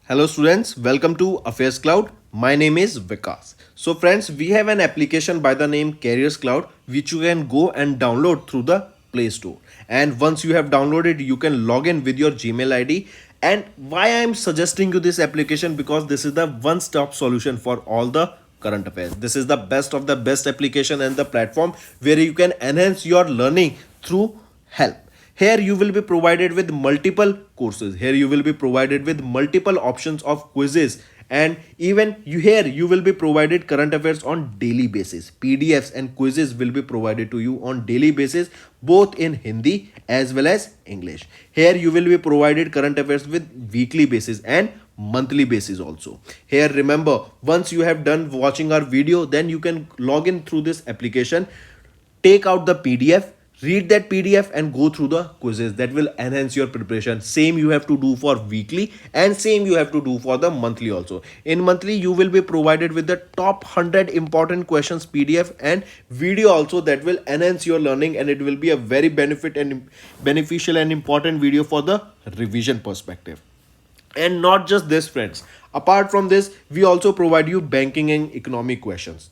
Hello students, welcome to AffairsCloud. My name is Vikas. So friends, we have an application by the name CurrentAffairs which you can go and download through the Play Store. And once you have downloaded, you can log in with your Gmail ID. And why I am suggesting you this application, because this is the one-stop solution for all the current affairs. This is the best of the best application and the platform where you can enhance your learning through help. Here you will be provided with multiple courses. Here you will be provided with multiple options of quizzes, and even you will be provided current affairs on daily basis. PDFs and quizzes will be provided to you on daily basis, both in Hindi as well as English. Here you will be provided current affairs with weekly basis and monthly basis also. Here remember, once you have done watching our video, then you can log in through this application, take out the PDF, read that PDF and go through the quizzes. That will enhance your preparation. Same you have to do for weekly and same you have to do for the monthly also. In monthly you will be provided with the top 100 important questions PDF and video also, that will enhance your learning, and it will be a very beneficial and important video for the revision perspective. And not just this friends, apart from this we also provide you banking and economic questions.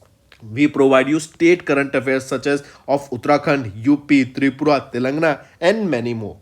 We provide you state current affairs such as of Uttarakhand, UP, Tripura, Telangana, and many more.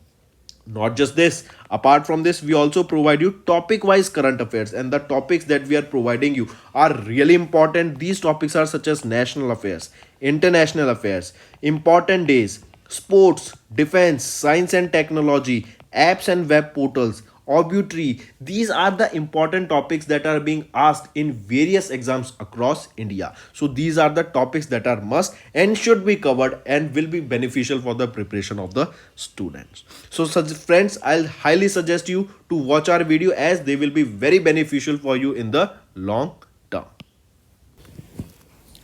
Not just this, apart from this, we also provide you topic wise current affairs, and the topics that we are providing you are really important. These topics are such as national affairs, international affairs, important days, sports, defense, science and technology, apps and web portals, obituary. These are the important topics that are being asked in various exams across India. So these are the topics that are must and should be covered and will be beneficial for the preparation of the students. So such friends, I'll highly suggest you to watch our video, as they will be very beneficial for you in the long term.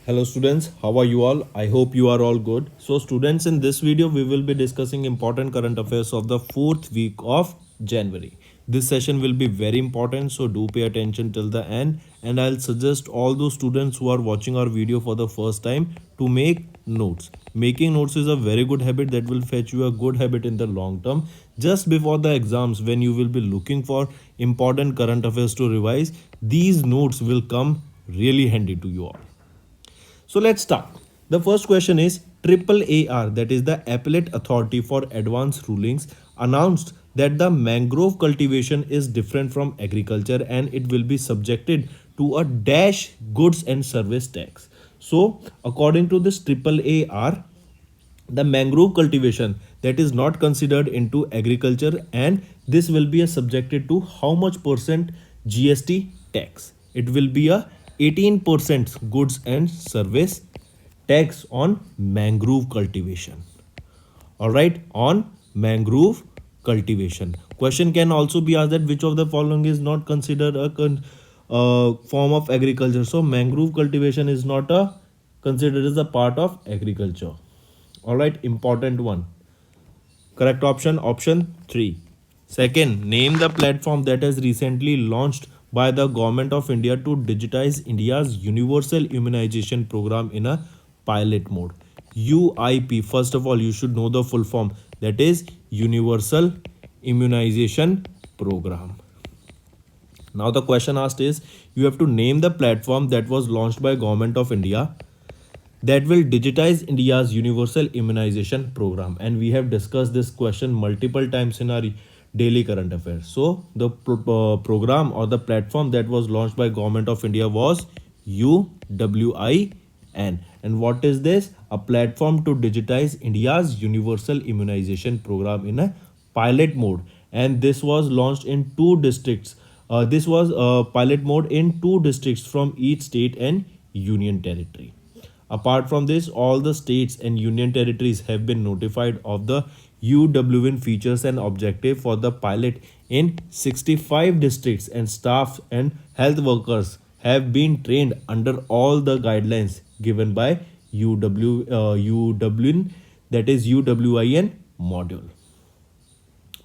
Hello students, how are you all? I hope you are all good. So students, in this video we will be discussing important current affairs of the 4th week of January. This session will be very important, so do pay attention till the end, and I'll suggest all those students who are watching our video for the first time to make notes. Making notes is a very good habit that will fetch you a good habit in the long term. Just before the exams, when you will be looking for important current affairs to revise, these notes will come really handy to you all. So let's start. The first question is AAAR, that is the Appellate Authority for Advanced Rulings, announced that the mangrove cultivation is different from agriculture and it will be subjected to a dash goods and service tax. So according to this AAAR, the mangrove cultivation that is not considered into agriculture, and this will be subjected to how much percent GST tax? It will be a 18% goods and service tax on mangrove cultivation. All right, on mangrove cultivation. Question can also be asked that which of the following is not considered a form of agriculture. So mangrove cultivation is not considered as a part of agriculture. All right, important one. Correct option, option 3. Second, name the platform that has recently launched by the Government of India to digitize India's universal immunization program in a pilot mode. UIP, first of all, you should know the full form, that is Universal Immunization Program. Now the question asked is, you have to name the platform that was launched by Government of India that will digitize India's universal immunization program, and we have discussed this question multiple times in our daily current affairs. So the program or the platform that was launched by Government of India was UWIN. And what is this? A platform to digitize India's universal immunization program in a pilot mode, and this was launched in 2 districts. This was a pilot mode in 2 districts from each state and union territory. Apart from this, all the states and union territories have been notified of the UWIN features and objective for the pilot in 65 districts, and staff and health workers have been trained under all the guidelines given by UWIN, that is UWIN module.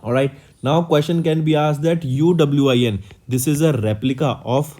All right, now question can be asked that UWIN, this is a replica of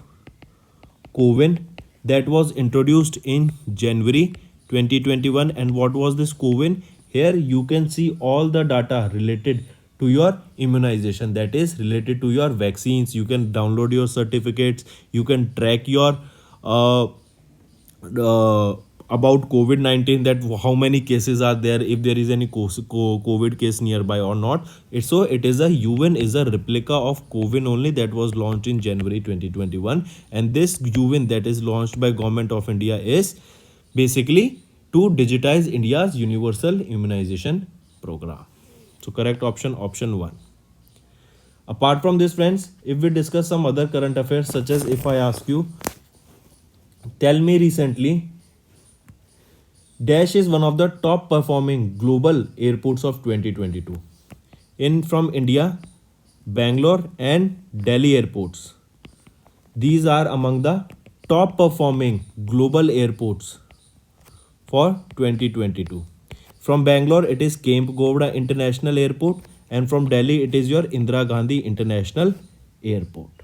CoWIN that was introduced in January 2021. And what was this CoWIN? Here you can see all the data related to your immunization, that is related to your vaccines. You can download your certificates, you can track your uh, uh, about COVID-19, that how many cases are there, if there is any COVID case nearby or not. It is a UN is a replica of COVID only, that was launched in January 2021, and this UN that is launched by Government of India is basically to digitize India's universal immunization program. So correct option 1. Apart from this, friends, if we discuss some other current affairs, such as if I ask you, tell me recently, Dash is one of the top performing global airports of 2022. In from India, Bangalore and Delhi airports. These are among the top performing global airports for 2022. From Bangalore, it is Kemp Gowda International Airport, and from Delhi, it is your Indira Gandhi International Airport.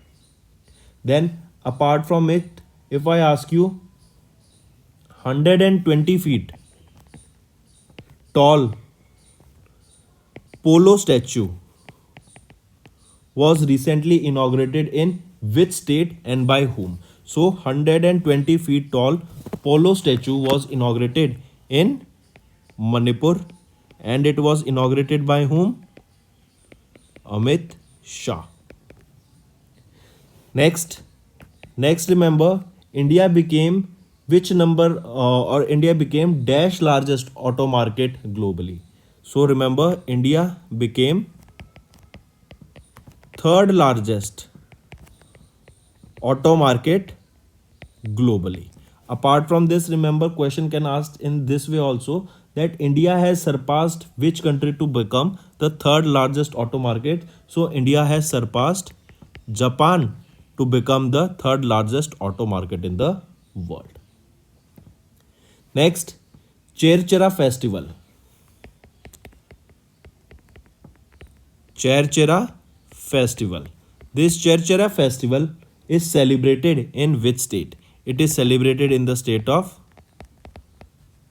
Then, apart from it, if I ask you, 120 feet tall polo statue was recently inaugurated in which state and by whom? So 120 feet tall polo statue was inaugurated in Manipur, and it was inaugurated by whom? Amit Shah. Next remember, India became which number or India became dash largest auto market globally. So remember, India became third largest auto market globally. Apart from this, remember, question can ask in this way also, that India has surpassed which country to become the third largest auto market. So India has surpassed Japan to become the third largest auto market in the world. Next, Cherchera Festival. Cherchera Festival. This Cherchera Festival is celebrated in which state? It is celebrated in the state of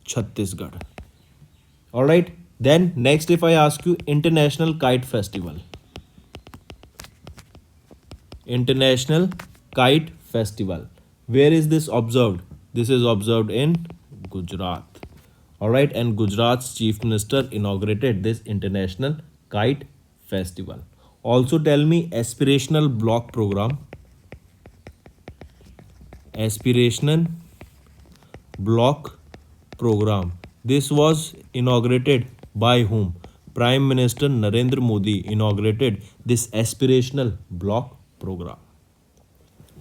Chhattisgarh. Alright. Then next, if I ask you, International Kite Festival. International Kite Festival. Where is this observed? This is observed in Gujarat. Alright, and Gujarat's Chief Minister inaugurated this International Kite Festival. Also tell me, aspirational block program. Aspirational block program. This was inaugurated by whom? Prime Minister Narendra Modi inaugurated this aspirational block program.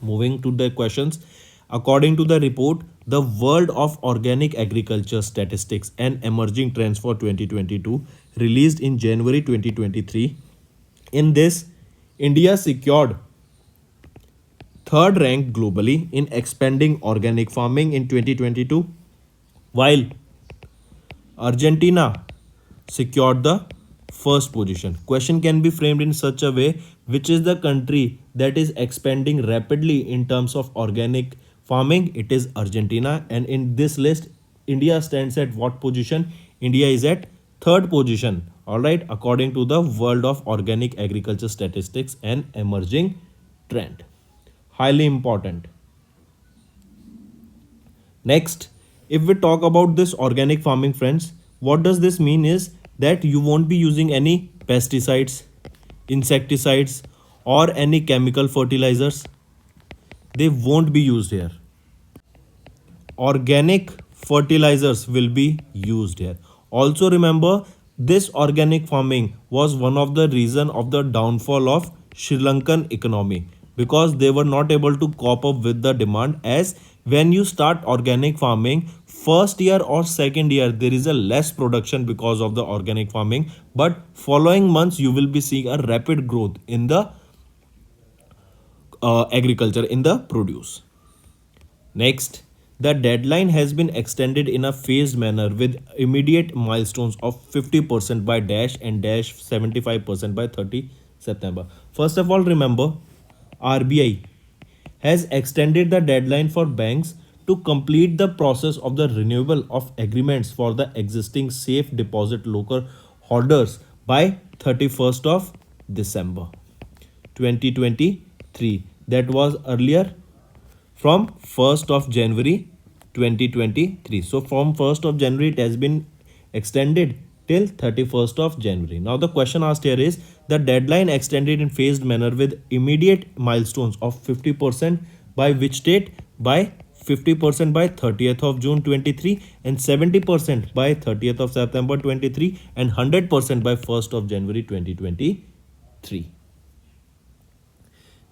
Moving to the questions. According to the report, the World of Organic Agriculture Statistics and Emerging Trends for 2022, released in January 2023, in this, India secured third rank globally in expanding organic farming in 2022, while Argentina secured the first position. Question can be framed in such a way, which is the country that is expanding rapidly in terms of organic farming? It is Argentina, and in this list, India stands at what position? India is at third position. Alright, according to the World of Organic Agriculture Statistics and Emerging Trend. Highly important. Next, if we talk about this organic farming, friends, what does this mean is that you won't be using any pesticides, insecticides, or any chemical fertilizers. They won't be used here. Organic fertilizers will be used here. Also remember, this organic farming was one of the reason of the downfall of Sri Lankan economy, because they were not able to cope up with the demand. As when you start organic farming, first year or second year there is a less production because of the organic farming, but following months you will be seeing a rapid growth in the agriculture, in the produce. Next, the deadline has been extended in a phased manner with immediate milestones of 50% by dash and dash 75% by 30 September. First of all, remember, RBI has extended the deadline for banks to complete the process of the renewal of agreements for the existing safe deposit locker holders by 31st of December 2023. That was earlier from 1st of January 2023. So from 1st of January it has been extended till 31st of January. Now the question asked here is the deadline extended in phased manner with immediate milestones of 50% by which date? By 50% by 30th of June 23 and 70% by 30th of September 23 and 100% by 1st of January 2023.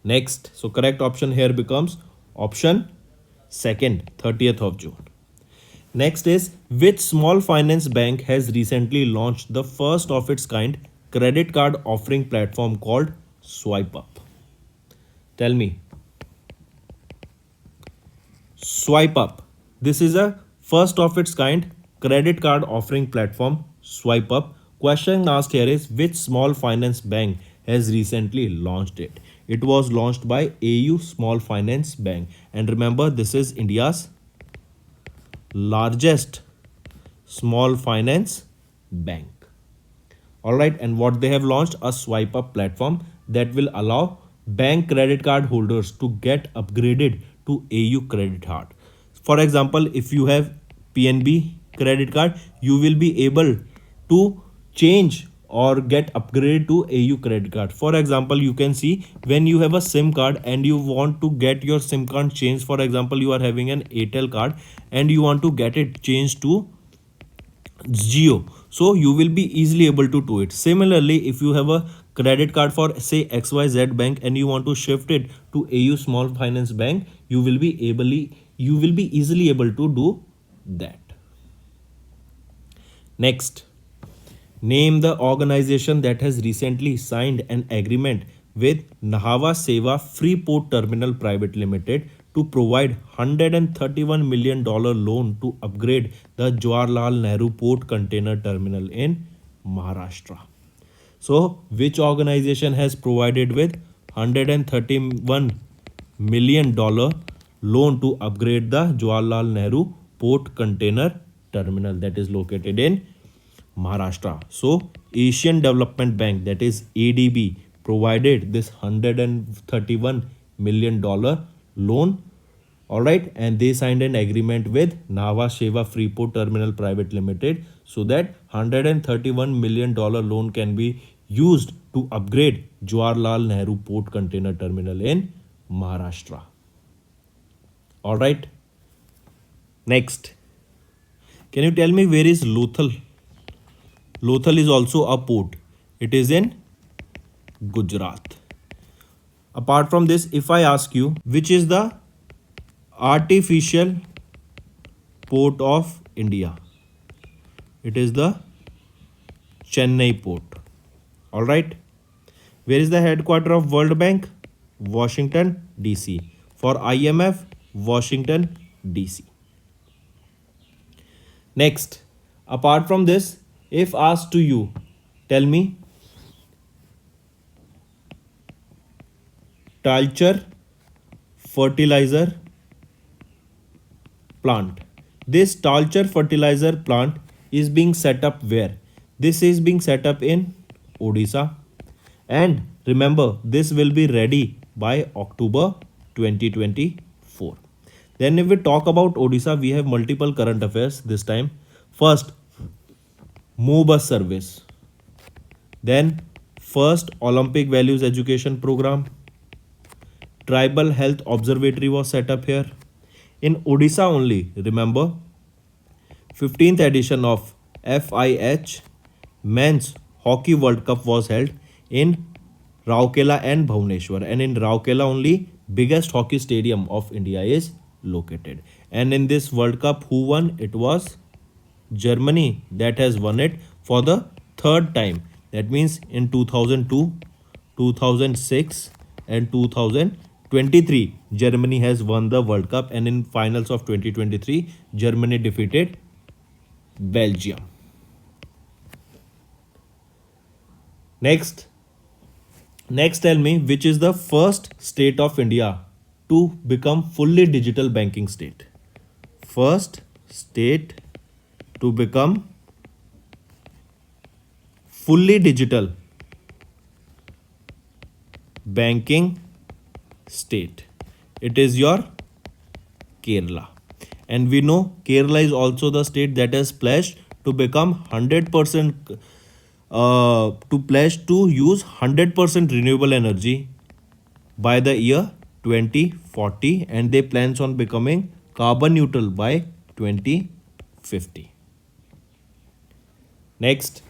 Next, so correct option here becomes option second, 30th of June. Next is which small finance bank has recently launched the first of its kind credit card offering platform called Swipe Up? Tell me. Swipe Up. This is a first of its kind credit card offering platform Swipe Up. Question asked here is which small finance bank has recently launched it? It was launched by AU Small Finance Bank, and remember this is India's largest small finance bank. All right, and what they have launched? A Swipe Up platform that will allow bank credit card holders to get upgraded to AU credit card. For example, if you have PNB credit card, you will be able to change or get upgraded to AU credit card. For example, you can see when you have a SIM card and you want to get your SIM card changed. For example, you are having an Airtel card and you want to get it changed to Geo, so you will be easily able to do it. Similarly, if you have a credit card for say XYZ bank and you want to shift it to AU Small Finance Bank, you will be easily able to do that. Next, name the organization that has recently signed an agreement with Nahava Seva Freeport Terminal Private Limited to provide $131 million loan to upgrade the Jawaharlal Nehru Port Container Terminal in Maharashtra. So, which organization has provided with $131 million loan to upgrade the Jawaharlal Nehru Port Container Terminal that is located in Maharashtra? So, Asian Development Bank, that is ADB, provided this $131 million loan. All right, and they signed an agreement with Nava Sheva Freeport Terminal Private Limited so that $131 million loan can be used to upgrade Jawaharlal Nehru Port Container Terminal in Maharashtra. All right. Next, can you tell me where is Lothal? Lothal is also a port. It is in Gujarat. Apart from this, if I ask you which is the artificial port of India, it is the Chennai port. All right. Where is the headquarter of World Bank? Washington DC. For IMF, Washington DC. Next, apart from this, if asked to you, tell me Talcher fertilizer plant. This Talcher fertilizer plant is being set up where? This is being set up in Odisha. And remember, this will be ready by October 2024. Then if we talk about Odisha, we have multiple current affairs this time. First, MOBUS service. Then first Olympic values education program. Tribal health observatory was set up here. In Odisha only, remember, 15th edition of FIH Men's Hockey World Cup was held in Rourkela and Bhubaneswar. And in Rourkela only, biggest hockey stadium of India is located. And in this World Cup, who won? It was Germany that has won it for the third time. That means in 2002, 2006 and 2023, Germany has won the World Cup, and in finals of 2023, Germany defeated Belgium. Next, tell me which is the first state of India to become fully digital banking state. First state to become fully digital banking state. It is your Kerala. And we know Kerala is also the state that has pledged to become 100% to pledge to use 100% renewable energy by the year 2040, and they plans on becoming carbon neutral by 2050. Next,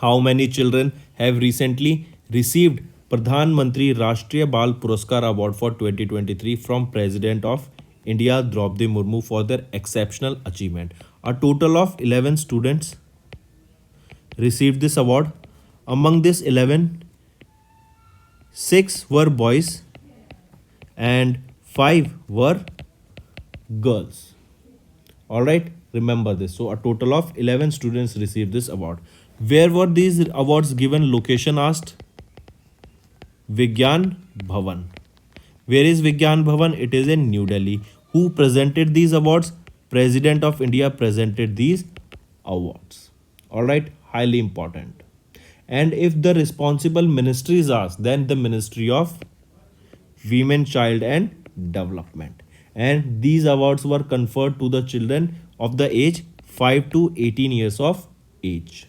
how many children have recently received Pradhan Mantri Rashtriya Bal Puraskar Award for 2023 from President of India Draupadi Murmu for their exceptional achievement? A total of 11 students received this award. Among this 11, 6 were boys and 5 were girls. Alright, remember this. So, a total of 11 students received this award. Where were these awards given? Location asked. Vigyan Bhavan. Where is Vigyan Bhavan? It is in New Delhi. Who presented these awards? President of India presented these awards. Alright, highly important. And if the responsible ministry is asked, then the Ministry of Women, Child and Development. And these awards were conferred to the children of the age 5 to 18 years of age.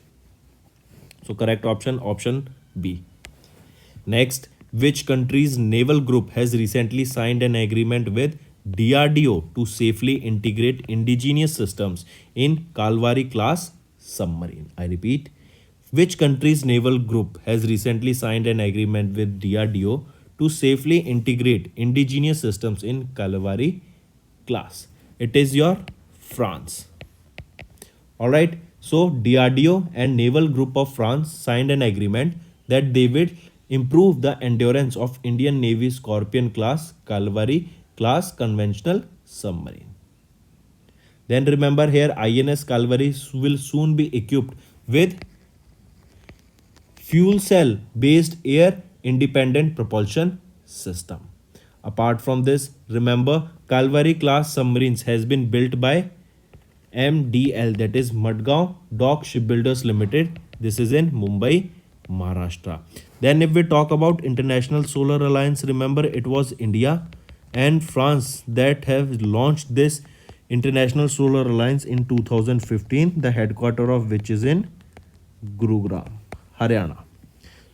So correct option B. Next, which country's naval group has recently signed an agreement with DRDO to safely integrate indigenous systems in Kalvari class submarine? I repeat, which country's naval group has recently signed an agreement with DRDO to safely integrate indigenous systems in Kalvari class? It is your France. Alright, so DRDO and Naval Group of France signed an agreement that they will improve the endurance of Indian Navy Scorpion class Kalvari class conventional submarine. Then remember here, INS Kalvari will soon be equipped with fuel cell based air independent propulsion system. Apart from this, remember Kalvari class submarines has been built by MDL, that is Madgaon Dock Shipbuilders Limited. This is in Mumbai, Maharashtra. Then if we talk about International Solar Alliance, remember it was India and France that have launched this International Solar Alliance in 2015, the headquarters of which is in Gurugram, Haryana.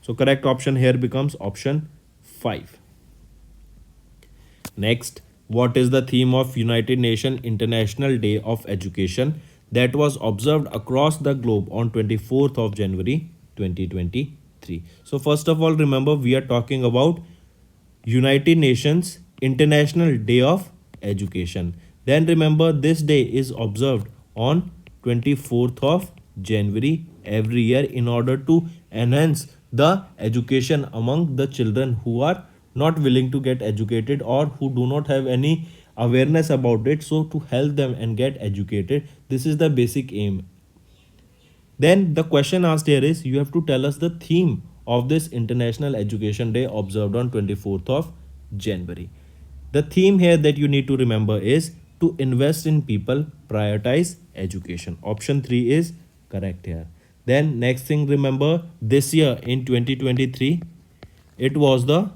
So correct option here becomes option 5. Next, what is the theme of United Nations International Day of Education that was observed across the globe on 24th of January 2023? So first of all, remember we are talking about United Nations International Day of Education. Then remember this day is observed on 24th of January every year in order to enhance the education among the children who are not willing to get educated or who do not have any awareness about it. So to help them and get educated, this is the basic aim. Then the question asked here is, you have to tell us the theme of this International Education Day observed on 24th of January. The theme here that you need to remember is to invest in people, prioritize education. Option 3 is correct here. Then next thing, remember this year in 2023, it was the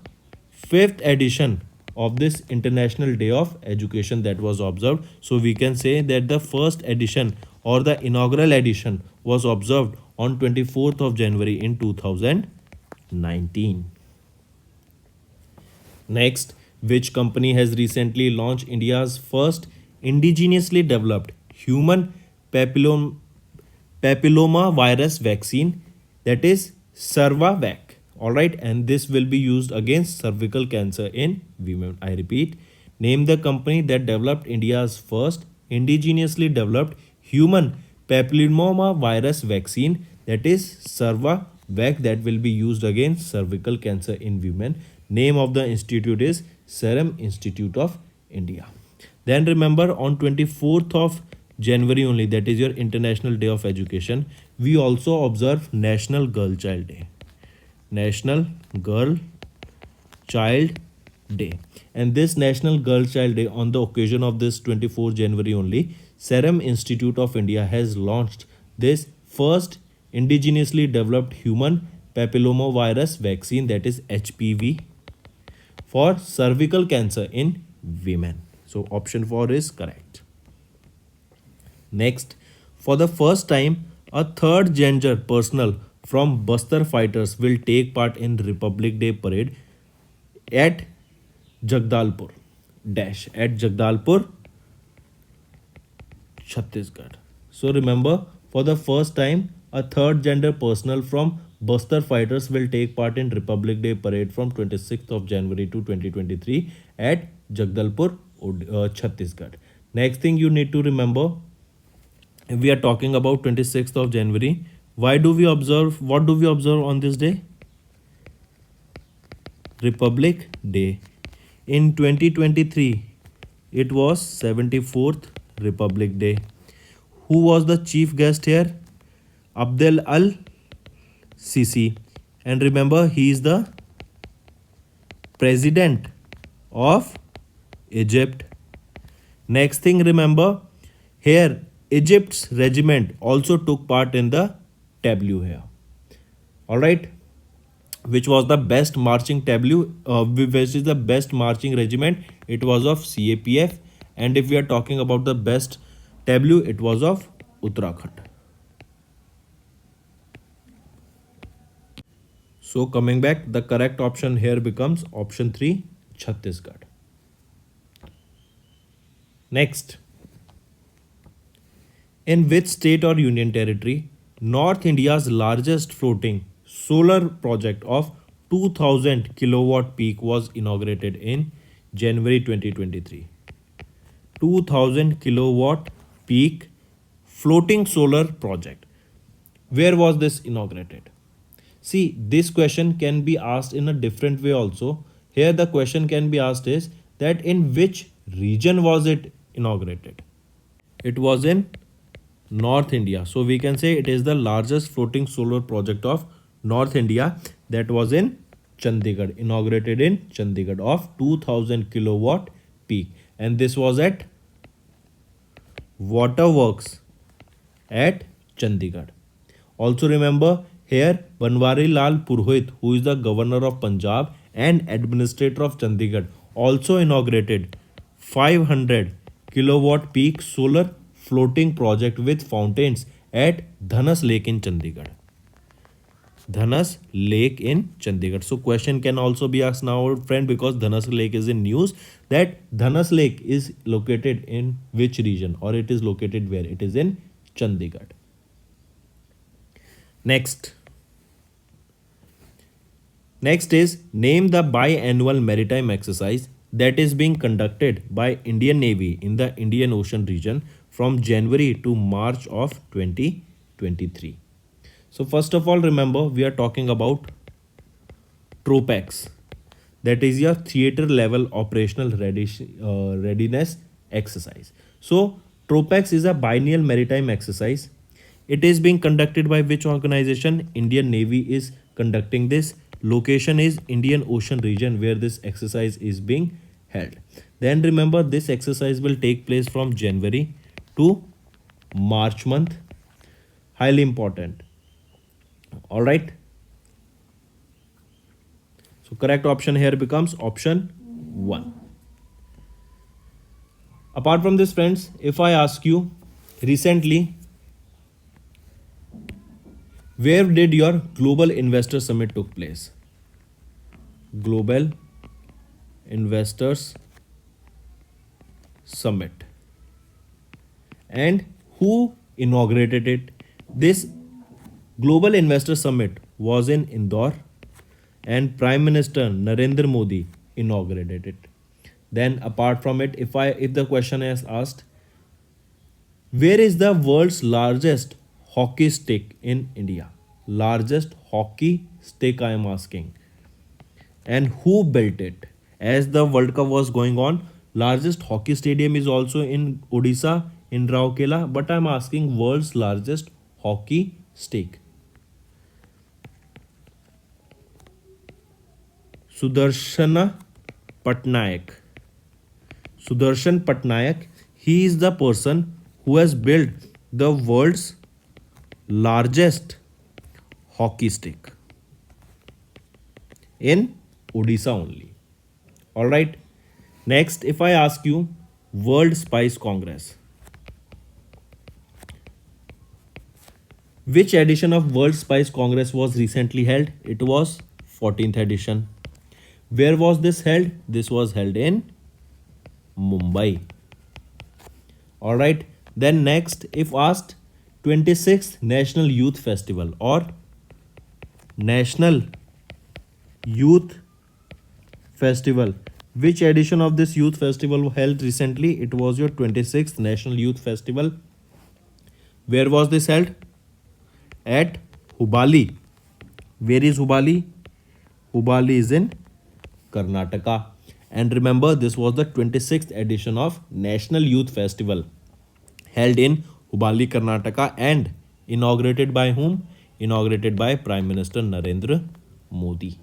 5th edition of this International Day of Education that was observed. So we can say that the first edition or the inaugural edition was observed on 24th of January in 2019. Next, which company has recently launched India's first indigenously developed human papilloma virus vaccine, that is Sarvavac? Alright, and this will be used against cervical cancer in women. I repeat, name the company that developed India's first indigenously developed human papilloma virus vaccine, that is Sarvavac, that will be used against cervical cancer in women. Name of the institute is Serum Institute of India. Then remember on 24th of January only, that is your International Day of Education, we also observe National Girl Child Day. National Girl Child Day. And this National Girl Child Day, on the occasion of this 24th January only, Serum Institute of India has launched this first indigenously developed human papillomavirus vaccine, that is HPV, for cervical cancer in women. So option 4 is correct. Next, for the first time, a third gender personnel from Bastar fighters will take part in Republic Day parade at Jagdalpur dash at Jagdalpur, Chhattisgarh. So remember, for the first time, a third gender personnel from Bastar fighters will take part in Republic Day parade from 26th of January to 2023 at Jagdalpur, Chhattisgarh. Next thing you need to remember, if we are talking about 26th of January, why do we observe, what do we observe on this day? Republic Day. In 2023, it was 74th Republic Day. Who was the chief guest here? Abdel Al Sisi. And remember, he is the president of Egypt. Next thing, remember, here Egypt's regiment also took part in the tableau here. All right, which was the best marching tableau, which is the best marching regiment? It was of CAPF. And if we are talking about the best tableau, it was of Uttarakhand. So coming back, the correct option here becomes option 3, Chhattisgarh. Next, in which state or union territory North India's largest floating solar project of 2000 kilowatt peak was inaugurated in January 2023? 2000 kilowatt peak floating solar project. Where was this inaugurated? See, this question can be asked in a different way also. Here the question can be asked is that in which region was it inaugurated? It was in North India. So we can say it is the largest floating solar project of North India, that was in Chandigarh, inaugurated in Chandigarh, of 2000 kilowatt peak. And this was at Waterworks at Chandigarh. Also remember, here Banwari Lal Purohit, who is the governor of Punjab and administrator of Chandigarh, also inaugurated 500 kilowatt peak solar floating project with fountains at Dhanas Lake in Chandigarh. Dhanas Lake in Chandigarh. So question can also be asked now, friend, because Dhanas Lake is in news, that Dhanas Lake is located in which region, or it is located where? It is in Chandigarh. Next is name the biannual maritime exercise that is being conducted by Indian Navy in the Indian Ocean region from January to March of 2023. So first of all, remember, we are talking about TROPEX, that is your theater level operational readiness exercise. So TROPEX is a biennial maritime exercise. It is being conducted by which organization? Indian Navy is conducting this. Location is Indian Ocean region where this exercise is being held. Then remember, this exercise will take place from January to March month. Highly important. All right. So correct option here becomes option 1. Apart from this, friends, if I ask you recently, where did your Global Investor Summit took place? Global Investors Summit. And who inaugurated it? This Global Investor Summit was in Indore, and Prime Minister Narendra Modi inaugurated it. Then apart from it, if the question is asked, where is the world's largest hockey stick in India? Largest hockey stick, I am asking. And who built it? As the World Cup was going on, largest hockey stadium is also in Odisha, in Raurkela, but I am asking world's largest hockey stick. Sudarshan Patnaik. Sudarshan Patnaik, he is the person who has built the world's largest hockey stick in Odisha only. All right. Next, if I ask you World Spice Congress, which edition of World Spice Congress was recently held? It was 14th edition. Where was this held? This was held in Mumbai. All right. Then next, if asked 26th National Youth Festival or National Youth Festival, which edition of this youth festival held recently? It was your 26th National Youth Festival. Where was this held? At Hubali. Where is Hubali? Hubali is in Karnataka. And remember, this was the 26th edition of National Youth Festival held in Hubali, Karnataka, and inaugurated by whom? Inaugurated by Prime Minister Narendra Modi.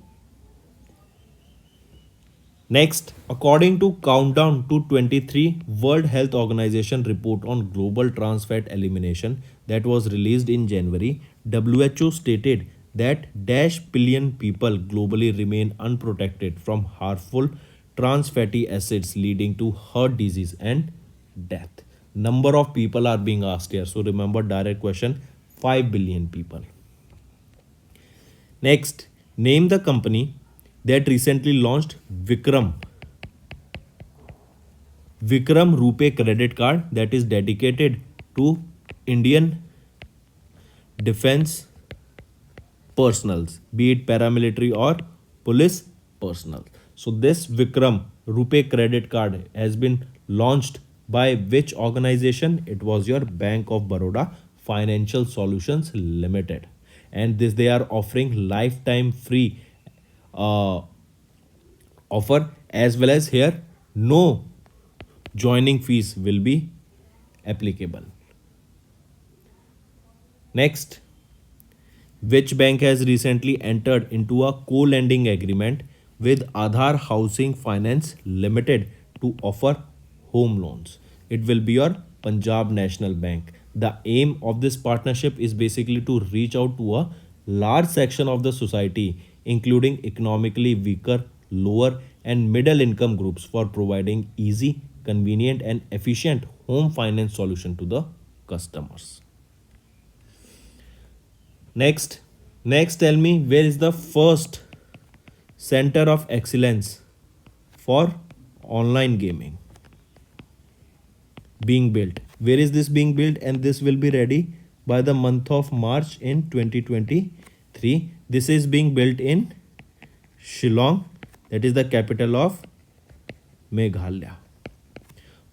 Next, according to Countdown to 23 World Health Organization report on global trans fat elimination that was released in January, WHO stated that dash billion people globally remain unprotected from harmful trans fatty acids leading to heart disease and death. Number of people are being asked here. So remember, direct question, 5 billion people. Next, name the company that recently launched Vikram Rupee credit card that is dedicated to Indian defense personals, be it paramilitary or police personnel. So this Vikram Rupee credit card has been launched by which organization? It was your Bank of Baroda Financial Solutions Limited, and this they are offering lifetime free offer, as well as here no joining fees will be applicable. Next, which bank has recently entered into a co-lending agreement with Aadhar Housing Finance Limited to offer home loans? It will be your Punjab National Bank. The aim of this partnership is basically to reach out to a large section of the society, including economically weaker, lower, and middle income groups, for providing easy, convenient, and efficient home finance solution to the customers. Next, tell me, where is the first center of excellence for online gaming being built? Where is this being built? And this will be ready by the month of March in 2023. This is being built in Shillong, that is the capital of Meghalaya.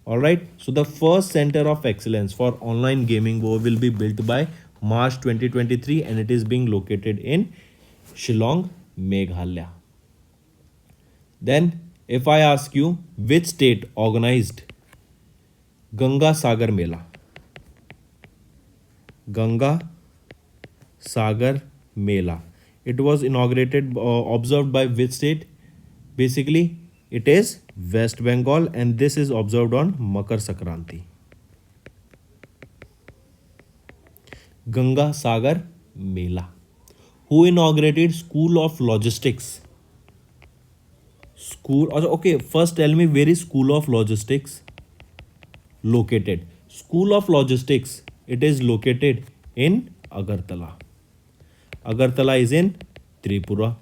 All right. So the first center of excellence for online gaming will be built by March 2023, and it is being located in Shillong, Meghalaya. Then, if I ask you which state organized Ganga Sagar Mela? Ganga Sagar Mela. It was inaugurated, observed by which state? Basically, it is West Bengal, and this is observed on Makar Sankranti. Ganga Sagar Mela. Who inaugurated School of Logistics? Okay, first tell me, where is School of Logistics located? School of Logistics, it is located in Agartala. Agartala is in Tripura.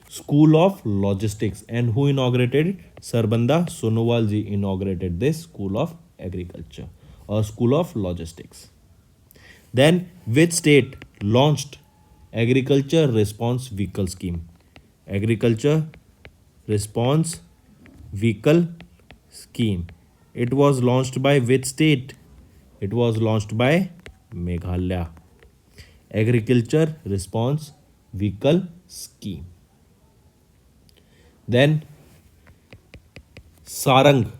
School of Logistics, and who inaugurated it? Sarbanda Sonowal ji inaugurated this School of Agriculture or School of Logistics. Then, which state launched Agriculture Response Vehicle Scheme? Agriculture Response Vehicle Scheme. It was launched by which state? It was launched by Meghalaya. Agriculture Response Vehicle Scheme. Then, Sarang.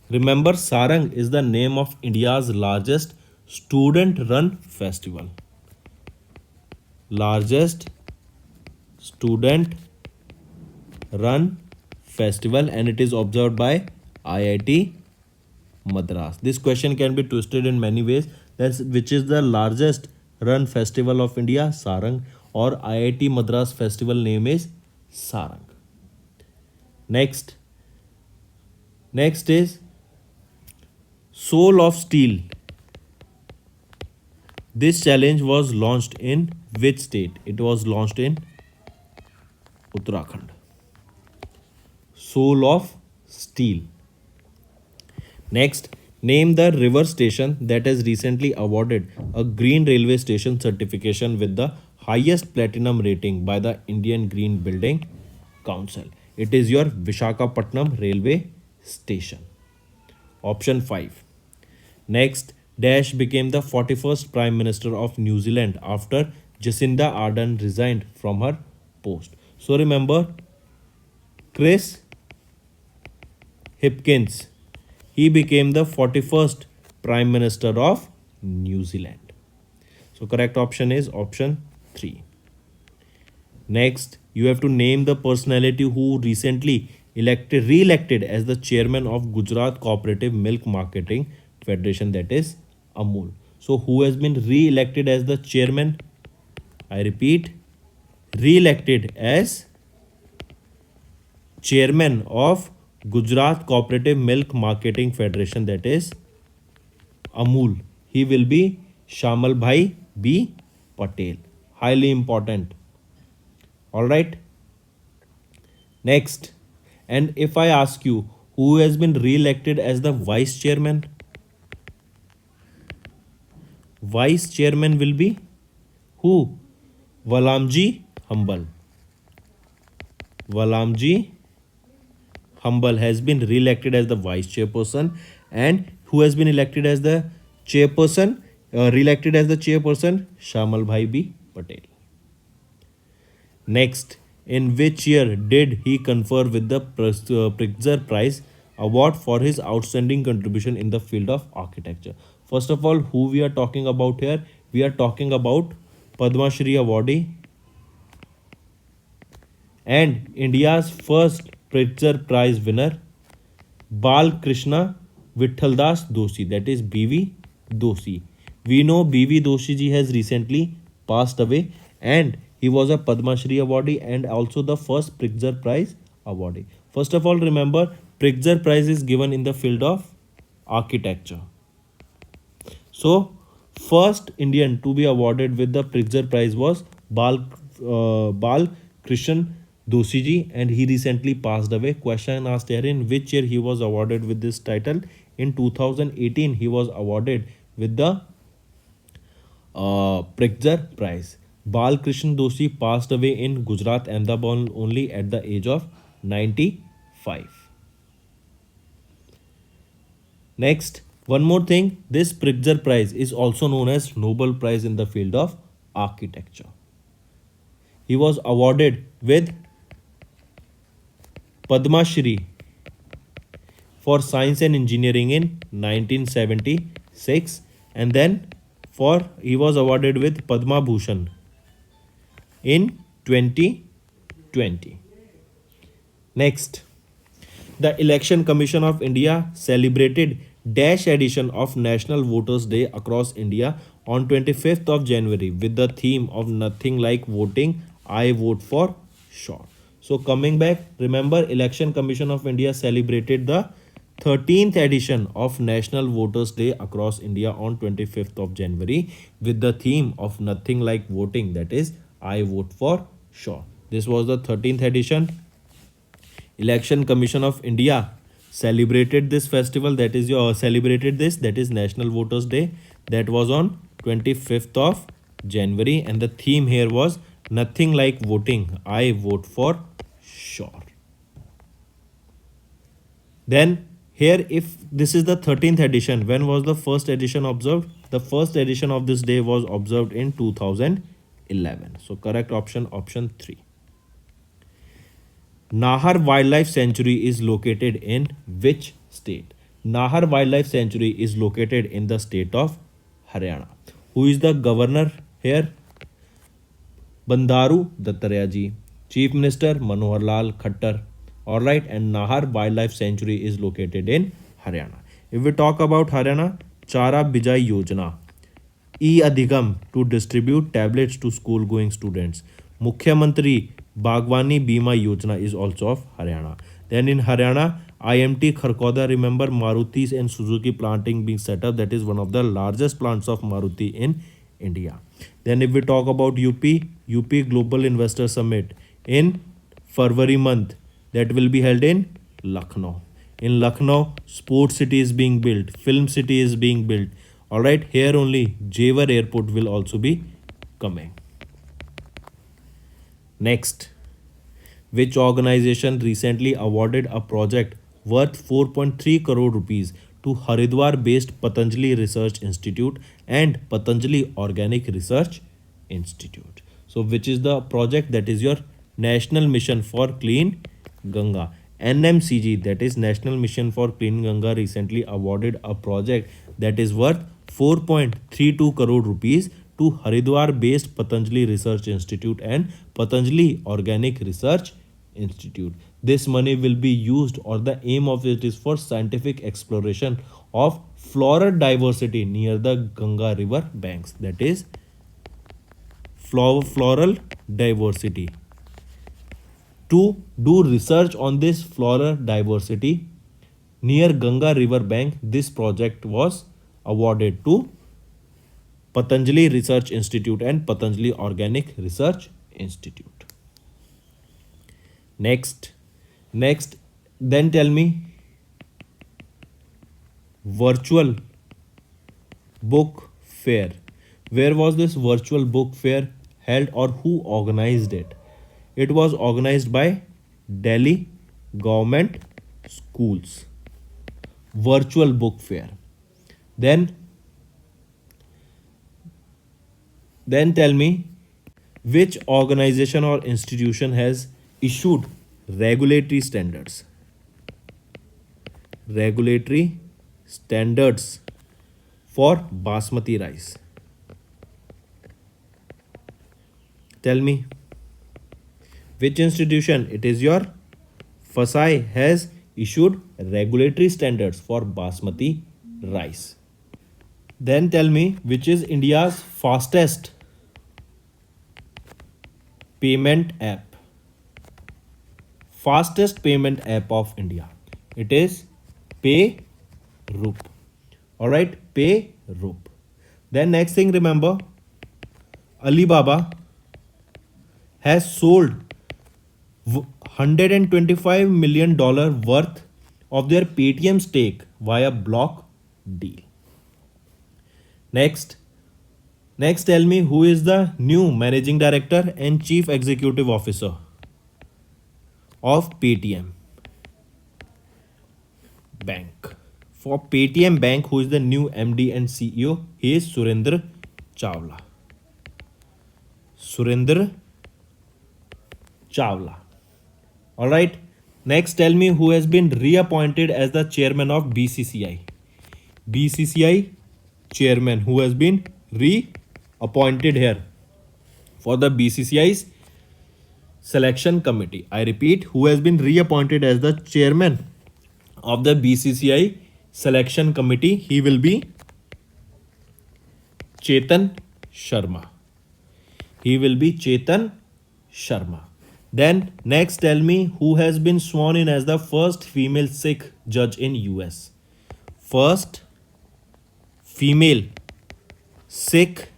Remember, Sarang is the name of India's largest student-run festival. Largest student-run festival, and it is observed by IIT Madras. This question can be twisted in many ways. That's which is the largest run festival of India, Sarang, or IIT Madras festival name is Sarang. Next is Soul of Steel. This challenge was launched in which state? It was launched in Uttarakhand. Soul of Steel. Next, name the river station that has recently awarded a green railway station certification with the highest platinum rating by the Indian Green Building Council. It is your Vishakhapatnam railway station. Option 5. Next, Dash became the 41st Prime Minister of New Zealand after Jacinda Ardern resigned from her post. So remember, Chris Hipkins. He became the 41st Prime Minister of New Zealand. So correct option is option 3. Next, you have to name the personality who recently re-elected as the chairman of Gujarat Cooperative Milk Marketing Federation, that is Amul. So who has been re-elected as the chairman? I repeat, re-elected as chairman of Gujarat Cooperative Milk Marketing Federation, that is Amul. He will be Shamal Bhai B. Patel. Highly important. Alright. Next. And if I ask you who has been re-elected as the vice chairman? Vice chairman will be who? Valamji Hambal. Valamji Hambal has been re-elected as the vice chairperson, and who has been elected as the chairperson, re-elected as the chairperson? Shamal Bhai B. Patel. Next, in which year did he confer with the Pritzker Prize award for his outstanding contribution in the field of architecture? First of all, who we are talking about here? We are talking about Padma Shri awardee and India's first Pritzker Prize winner, Bal Krishna Vithaldas Doshi, that is BV Doshi. We know BV Doshi ji has recently passed away, and he was a Padma Shri awardee and also the first Pritzker Prize awardee. First of all, remember, Pritzker Prize is given in the field of architecture. So, first Indian to be awarded with the Pritzker Prize was Bal Krishan Doshi ji, and he recently passed away. Question asked here, in which year he was awarded with this title? In 2018, he was awarded with the Pritzker Prize. Bal Krishan Doshi passed away in Gujarat, Ahmedabad only at the age of 95. Next, one more thing, this Pritzker Prize is also known as Nobel Prize in the field of architecture. He was awarded with Padma Shri for Science and Engineering in 1976, and then he was awarded with Padma Bhushan in 2020. Next, the Election Commission of India celebrated Dash edition of National Voters Day across India on 25th of January with the theme of Nothing Like Voting, I Vote for Sure. So coming back, remember, Election Commission of India celebrated the 13th edition of National Voters Day across India on 25th of January with the theme of Nothing Like Voting, that is I Vote for Sure. This was the 13th edition. Election Commission of India celebrated this festival, that is National Voters Day, that was on 25th of January, and the theme here was Nothing Like Voting, I Vote for Sure. Then here, if this is the 13th edition, when was the first edition observed? The first edition of this day was observed in 2011. So correct option 3. Nahar Wildlife Sanctuary is located in which state? Nahar Wildlife Sanctuary is located in the state of Haryana. Who is the governor here? Bandaru Dattaraja ji. Chief Minister Manohar Lal Khattar. Alright, and Nahar Wildlife Sanctuary is located in Haryana. If we talk about Haryana, Chara Bijai Yojana e-Adhigam to distribute tablets to school-going students. Mukhyamantri Bagwani Bima Yojana is also of Haryana. Then in Haryana, IMT Kharkhoda, remember Maruti and Suzuki planting being set up. That is one of the largest plants of Maruti in India. Then if we talk about UP Global Investor Summit in February month, that will be held in Lucknow. In Lucknow, sports city is being built, film city is being built. All right, here only Jewar Airport will also be coming. Next, which organization recently awarded a project worth 4.3 crore rupees to Haridwar based Patanjali Research Institute and Patanjali Organic Research Institute? So, which is the project? That is your National Mission for Clean Ganga. NMCG, that is National Mission for Clean Ganga, recently awarded a project that is worth 4.32 crore rupees to Haridwar based Patanjali Research Institute and Patanjali Organic Research Institute. This money will be used, or the aim of it is for scientific exploration of floral diversity near the Ganga river banks. That is floral diversity. To do research on this floral diversity near Ganga river bank, this project was awarded to Patanjali Research Institute and Patanjali Organic Research Institute. Next, then tell me, virtual book fair. Where was this virtual book fair held, or who organized it? It was organized by Delhi Government Schools. Virtual book fair. Then tell me, which organization or institution has issued regulatory standards? Regulatory standards for basmati rice. Tell me, which institution? It is your FSI has issued regulatory standards for basmati rice. Then tell me, which is India's fastest payment app? Fastest payment app of India. It is PayRoop. All right, PayRoop. Then next thing, remember, Alibaba has sold $125 million worth of their Paytm stake via block deal. Next, tell me, who is the new managing director and chief executive officer of Paytm Bank? For Paytm Bank, who is the new MD and CEO? He is Surendra Chawla. Surendra Chawla. All right. Next, tell me, who has been reappointed as the chairman of BCCI? BCCI chairman, who has been reappointed here for the BCCI's selection committee. I repeat, who has been reappointed as the chairman of the BCCI selection committee? He will be Chetan Sharma. He will be Chetan Sharma. Then next, tell me, who has been sworn in as the first female Sikh judge in US? First female Sikh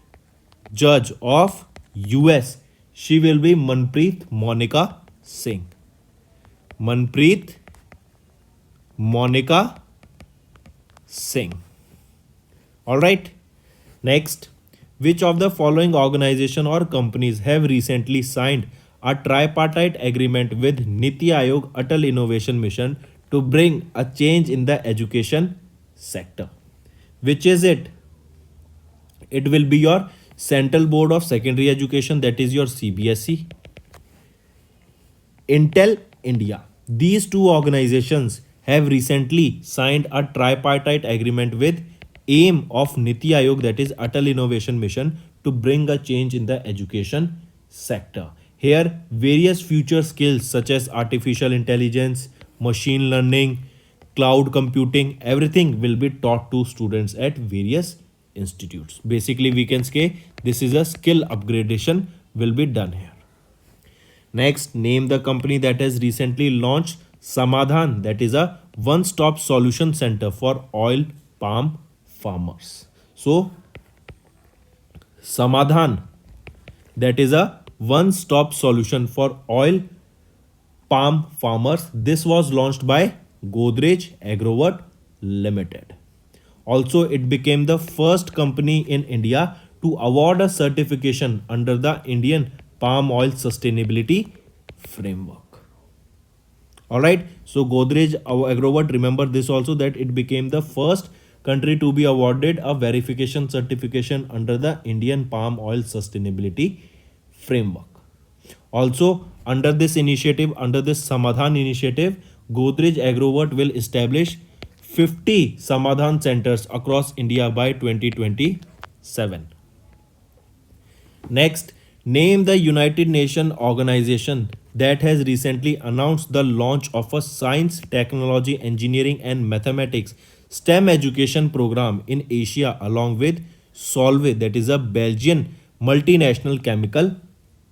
judge of US. She will be Manpreet Monica Singh. Manpreet Monica Singh. All right. Next, which of the following organization or companies have recently signed a tripartite agreement with Niti Aayog Atal Innovation Mission to bring a change in the education sector? Which is it? It will be your Central Board of Secondary Education, that is your CBSE. Intel India. These two organizations have recently signed a tripartite agreement with aim of Niti Aayog, that is Atal Innovation Mission, to bring a change in the education sector. Here, various future skills such as artificial intelligence, machine learning, cloud computing, everything will be taught to students at various institutes. Basically, we can say this is a skill upgradation will be done here. Next, name the company that has recently launched Samadhan, that is a one-stop solution center for oil palm farmers. So, Samadhan, that is a one-stop solution for oil palm farmers. This was launched by Godrej Agrovert Limited. Also, it became the first company in India to award a certification under the Indian Palm Oil Sustainability Framework. Alright, so Godrej Agrovert, remember this also, that it became the first country to be awarded a verification certification under the Indian Palm Oil Sustainability Framework. Also, under this initiative, under this Samadhan initiative, Godrej Agrovert will establish 50 Samadhan centers across India by 2027. Next, name the United Nations organization that has recently announced the launch of a science, technology, engineering, and mathematics STEM education program in Asia along with Solvay, that is a Belgian multinational chemical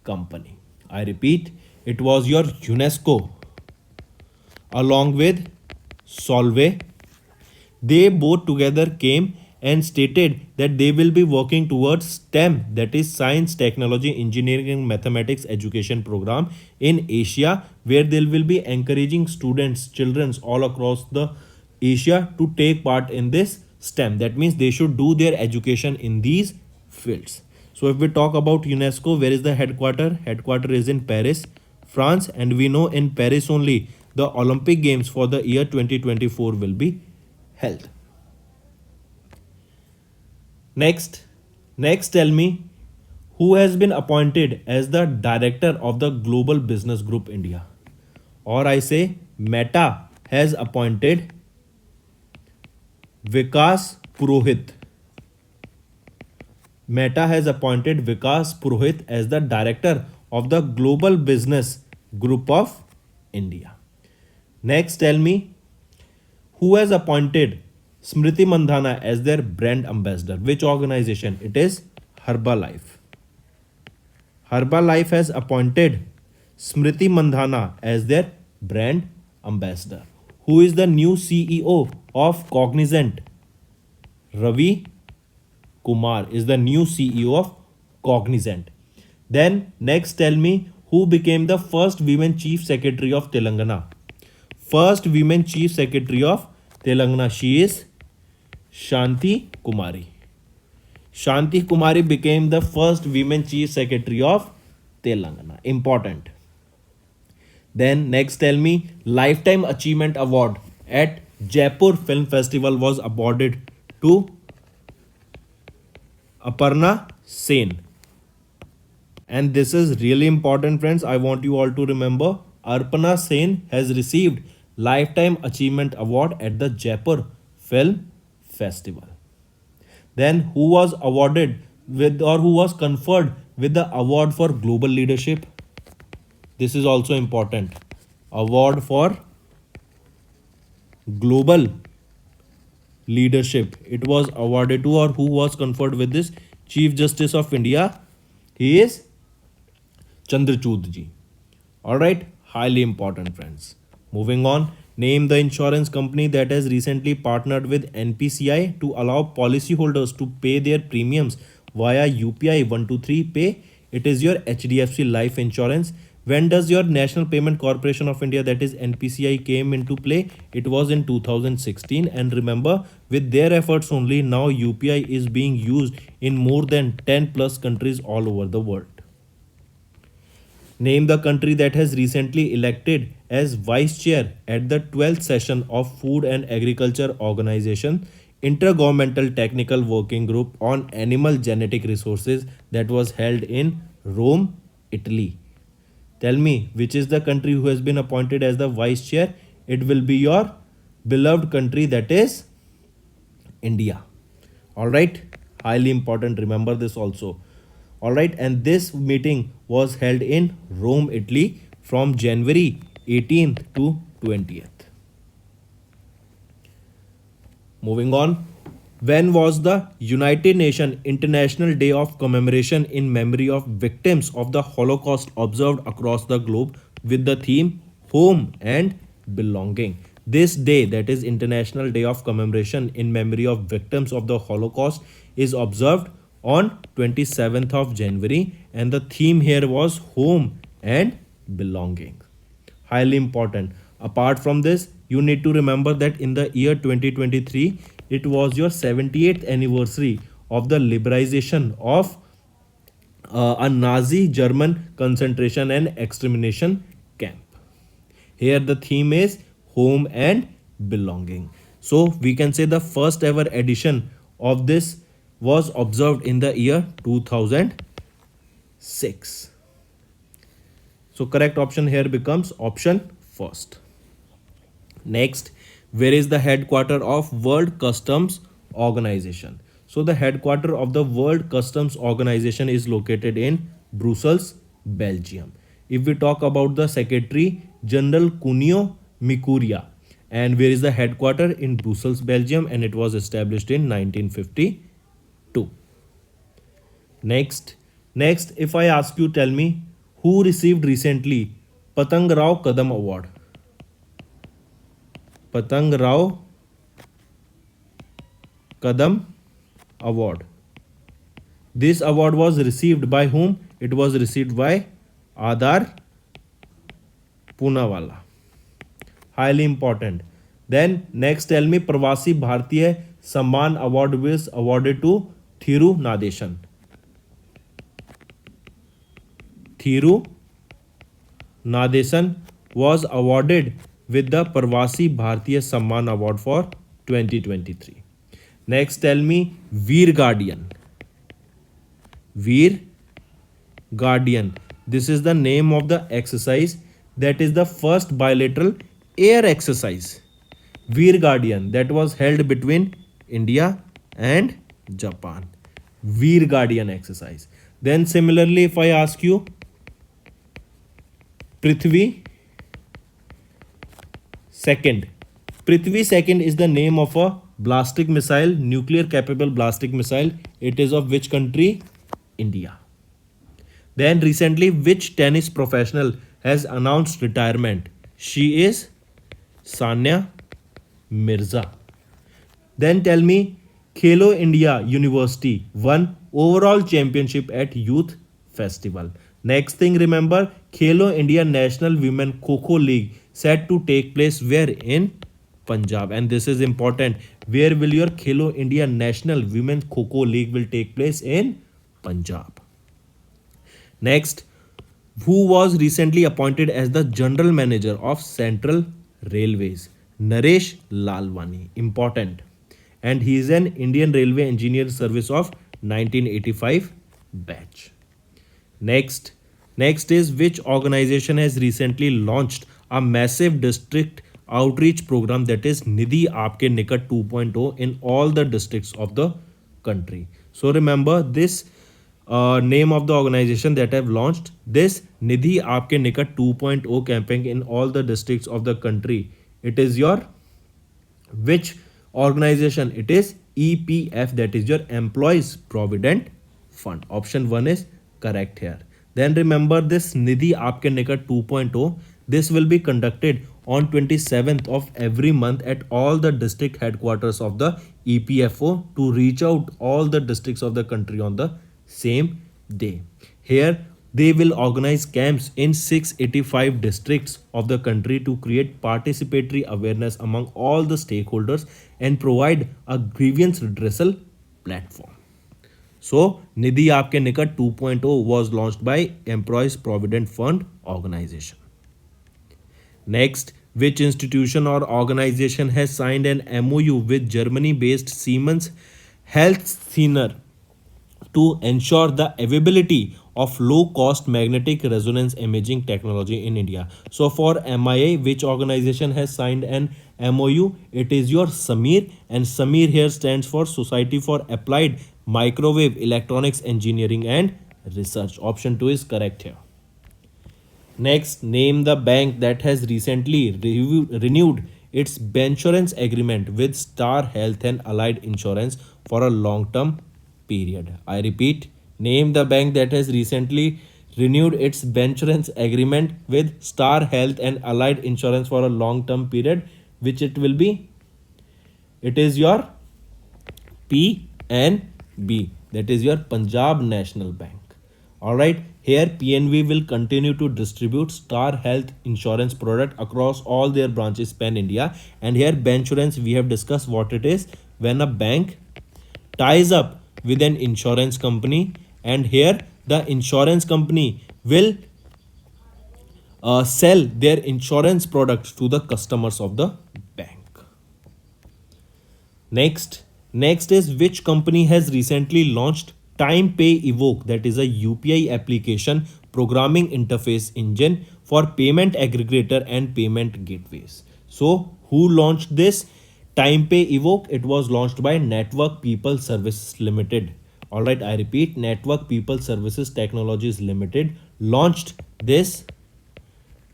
company. I repeat, it was your UNESCO along with Solvay. They both together came and stated that they will be working towards STEM, that is science, technology, engineering and mathematics education program in Asia, where they will be encouraging students, children all across the Asia to take part in this STEM. That means they should do their education in these fields. So if we talk about UNESCO, where is the headquarter? Headquarter is in Paris, France, and we know in Paris only the Olympic Games for the year 2024 will be held. Next tell me who has been appointed as the director of the Global Business Group India, or I say Meta has appointed Vikas Purohit. Meta has appointed Vikas Purohit as the director of the Global Business Group of India. Next tell me who has appointed Smriti Mandhana as their brand ambassador. Which organization? It is Herbalife. Herbalife has appointed Smriti Mandhana as their brand ambassador. Who is the new CEO of Cognizant? Ravi Kumar is the new CEO of Cognizant. Then next tell me who became the first women chief secretary of Telangana. First women chief secretary of Telangana, she is Shanti Kumari. Shanti Kumari became the first women chief secretary of Telangana. Important. Then next tell me Lifetime Achievement Award at Jaipur Film Festival was awarded to Aparna Sen. And this is really important, friends. I want you all to remember Aparna Sen has received Lifetime Achievement Award at the Jaipur Film Festival. Then who was awarded with, or who was conferred with the award for global leadership? This is also important. Award for global leadership. It was awarded to, or who was conferred with this? Chief Justice of India. He is Chandrachud ji. Alright, highly important, friends. Moving on, name the insurance company that has recently partnered with NPCI to allow policyholders to pay their premiums via UPI 123 Pay. It is your HDFC Life Insurance. When does your National Payment Corporation of India, that is NPCI, came into play? It was in 2016, and remember, with their efforts only, now UPI is being used in more than 10 plus countries all over the world. Name the country that has recently elected as vice chair at the 12th session of Food and Agriculture Organization Intergovernmental Technical Working Group on Animal Genetic Resources that was held in Rome, Italy. Tell me, which is the country who has been appointed as the vice chair? It will be your beloved country, that is India. Alright, highly important, remember this also. Alright, and this meeting was held in Rome, Italy from January 18th to 20th. Moving on, When was the United Nations International Day of Commemoration in memory of victims of the Holocaust observed across the globe with the theme Home and Belonging? This day, that is International Day of Commemoration in memory of victims of the Holocaust, is observed on 27th of January, and the theme here was Home and Belonging. Highly important. Apart from this, you need to remember that in the year 2023, it was your 78th anniversary of the liberalization of a Nazi German concentration and extermination camp. Here the theme is home and belonging. So we can say the first ever edition of this was observed in the year 2006. So correct option here becomes option first. Next, where is the headquarter of World Customs Organization? So the headquarter of the World Customs Organization is located in Brussels, Belgium. If we talk about the Secretary General Cuneo Mikuria, and where is the headquarter in Brussels, Belgium, and it was established in 1952. Next, if I ask you, tell me who received recently Patang Rao Kadam Award? Patang Rao Kadam Award. This award was received by whom? It was received by Adar Poonawalla. Highly important. Then next, tell me Pravasi Bharatiya Samman Award was awarded to Thiru Nadesan. Thiru Nadesan was awarded with the Pravasi Bharatiya Samman Award for 2023. Next, tell me Veer Guardian. Veer Guardian. This is the name of the exercise that is the first bilateral air exercise. Veer Guardian that was held between India and Japan. Veer Guardian exercise. Then similarly, if I ask you Prithvi Second. Prithvi Second is the name of a ballistic missile, nuclear capable ballistic missile. It is of which country? India. Then recently, which tennis professional has announced retirement? She is Sania Mirza. Then tell me, Khelo India University won overall championship at Youth Festival. Next thing, remember, Khelo India National Women Kho-Kho League set to take place where? In Punjab. And this is important. Where will your Khelo India National Women Kho-Kho League will take place? In Punjab. Next, who was recently appointed as the General Manager of Central Railways? Naresh Lalwani. Important. And he is an Indian Railway Engineer Service of 1985 batch. Next is which organization has recently launched a massive district outreach program, that is Nidhi Aapke Nikat 2.0 in all the districts of the country. So remember this name of the organization that have launched this Nidhi Aapke Nikat 2.0 campaign in all the districts of the country. It is your which organization? It is EPF, that is your Employees Provident Fund. Option 1 is correct here. Then remember this Nidhi Aapke Nikat 2.0. This will be conducted on 27th of every month at all the district headquarters of the EPFO to reach out all the districts of the country on the same day. Here they will organize camps in 685 districts of the country to create participatory awareness among all the stakeholders and provide a grievance redressal platform. So Nidhi Aapke Nikat 2.0 was launched by Employees Provident Fund organization. Next, which institution or organization has signed an MOU with Germany-based Siemens Healthineers to ensure the availability of low-cost magnetic resonance imaging technology in India? So for MIA, which organization has signed an MOU? It is your SAMIR, and SAMIR here stands for Society for Applied Microwave Electronics Engineering and Research. Option 2 is correct here. Next, name the bank that has recently renewed its insurance agreement with Star Health and Allied Insurance for a long-term period. I repeat, name the bank that has recently renewed its insurance agreement with Star Health and Allied Insurance for a long-term period, which it will be. It is your PNB, that is your Punjab National Bank. Alright, here PNB will continue to distribute Star Health insurance product across all their branches pan India. And here insurance, we have discussed what it is. When a bank ties up with an insurance company, and here the insurance company will sell their insurance products to the customers of the bank. Next is which company has recently launched Time Pay Evoke, that is a UPI application programming interface engine for payment aggregator and payment gateways. So who launched this Time Pay Evoke? It was launched by Network People Services Limited. Alright, I repeat, Network People Services Technologies Limited launched this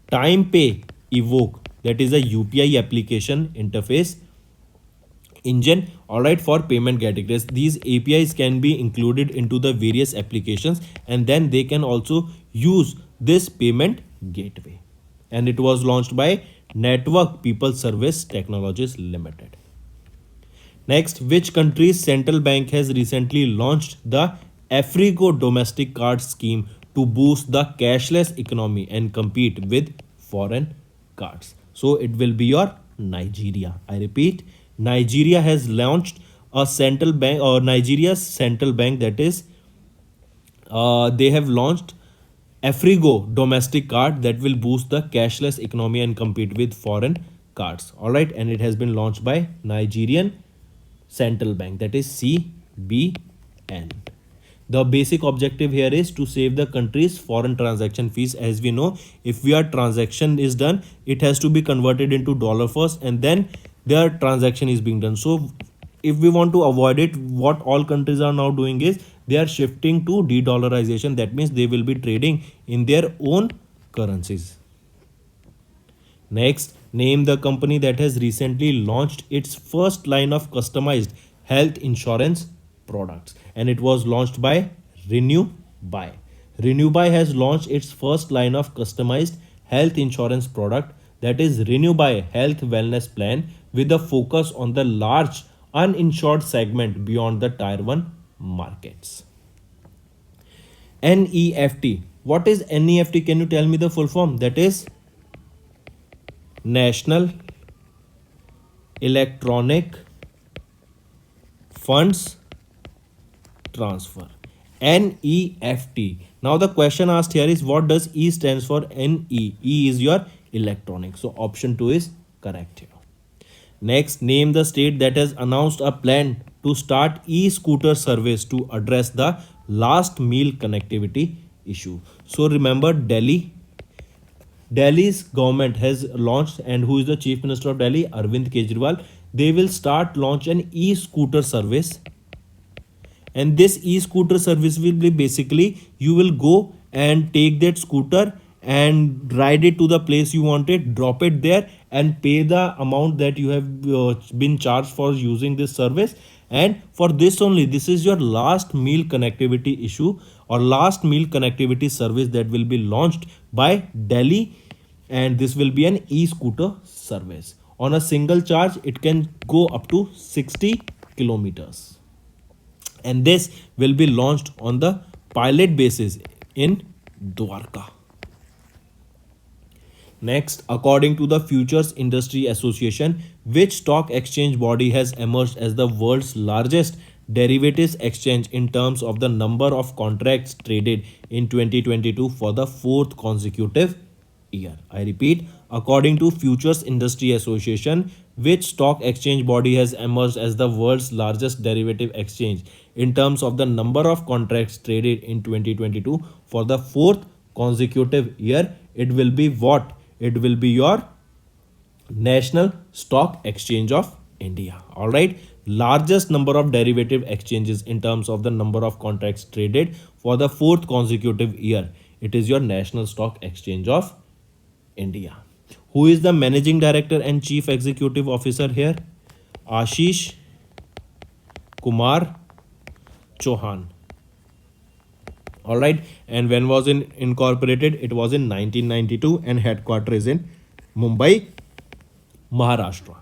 Time Pay Evoke, that is a UPI application interface engine, alright, for payment gateways. These APIs can be included into the various applications, and then they can also use this payment gateway. And it was launched by Network People Service Technologies Limited. Next, which country's central bank has recently launched the AffairsCloud domestic card scheme to boost the cashless economy and compete with foreign cards? So it will be your Nigeria. I repeat, Nigeria has launched a central bank, or Nigeria's central bank, that is they have launched Afrigo domestic card that will boost the cashless economy and compete with foreign cards. Alright, and it has been launched by Nigerian Central Bank, that is CBN. The basic objective here is to save the country's foreign transaction fees. As we know, if your transaction is done, it has to be converted into dollar first, and then their transaction is being done. So if we want to avoid it, what all countries are now doing is they are shifting to de-dollarization. That means they will be trading in their own currencies. Next, name the company that has recently launched its first line of customized health insurance products, and it was launched by RenewBuy. RenewBuy has launched its first line of customized health insurance product, that is RenewBuy Health Wellness Plan, with a focus on the large uninsured segment beyond the Tier 1 markets. NEFT. What is NEFT? Can you tell me the full form? That is National Electronic Funds Transfer. NEFT. Now the question asked here is, what does E stands for? NE. E is your electronic. So option 2 is correct here. Next, name the state that has announced a plan to start e-scooter service to address the last mile connectivity issue. So remember, Delhi's government has launched, and who is the Chief Minister of Delhi? Arvind Kejriwal. They will start launch an e-scooter service, and this e-scooter service will be basically, you will go and take that scooter and ride it to the place you want it, drop it there, and pay the amount that you have been charged for using this service. And for this only, this is your last mile connectivity issue or last mile connectivity service that will be launched by Delhi, and this will be an e-scooter service. On a single charge, it can go up to 60 kilometers, and this will be launched on the pilot basis in Dwarka. Next, according to the Futures Industry Association, which stock exchange body has emerged as the world's largest derivatives exchange in terms of the number of contracts traded in 2022 for the fourth consecutive year? I repeat, according to Futures Industry Association, which stock exchange body has emerged as the world's largest derivative exchange in terms of the number of contracts traded in 2022 for the fourth consecutive year? It will be what? It will be your National Stock Exchange of India. All right, largest number of derivative exchanges in terms of the number of contracts traded for the fourth consecutive year. It is your National Stock Exchange of India. Who is the managing director and chief executive officer here? Ashish Kumar Chauhan. All right. And when was it incorporated? It was in 1992 and headquarters is in Mumbai, Maharashtra.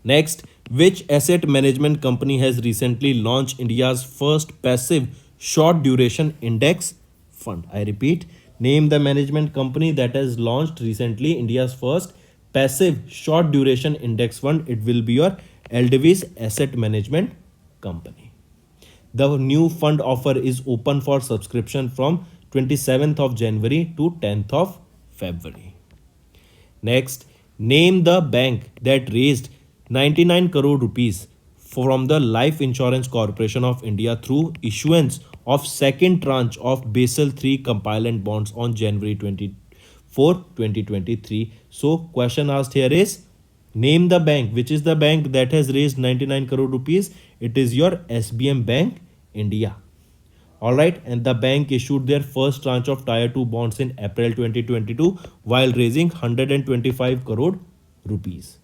Next, which asset management company has recently launched India's first passive short duration index fund? I repeat, name the management company that has launched recently India's first passive short duration index fund. It will be your Eldevis Asset Management Company. The new fund offer is open for subscription from 27th of January to 10th of February. Next, name the bank that raised 99 crore rupees from the Life Insurance Corporation of India through issuance of second tranche of Basel III compliant bonds on January 24, 2023. So, question asked here is, name the bank. Which is the bank that has raised 99 crore rupees? It is your SBM Bank India. Alright, and the bank issued their first tranche of Tier 2 bonds in April 2022 while raising 125 crore rupees.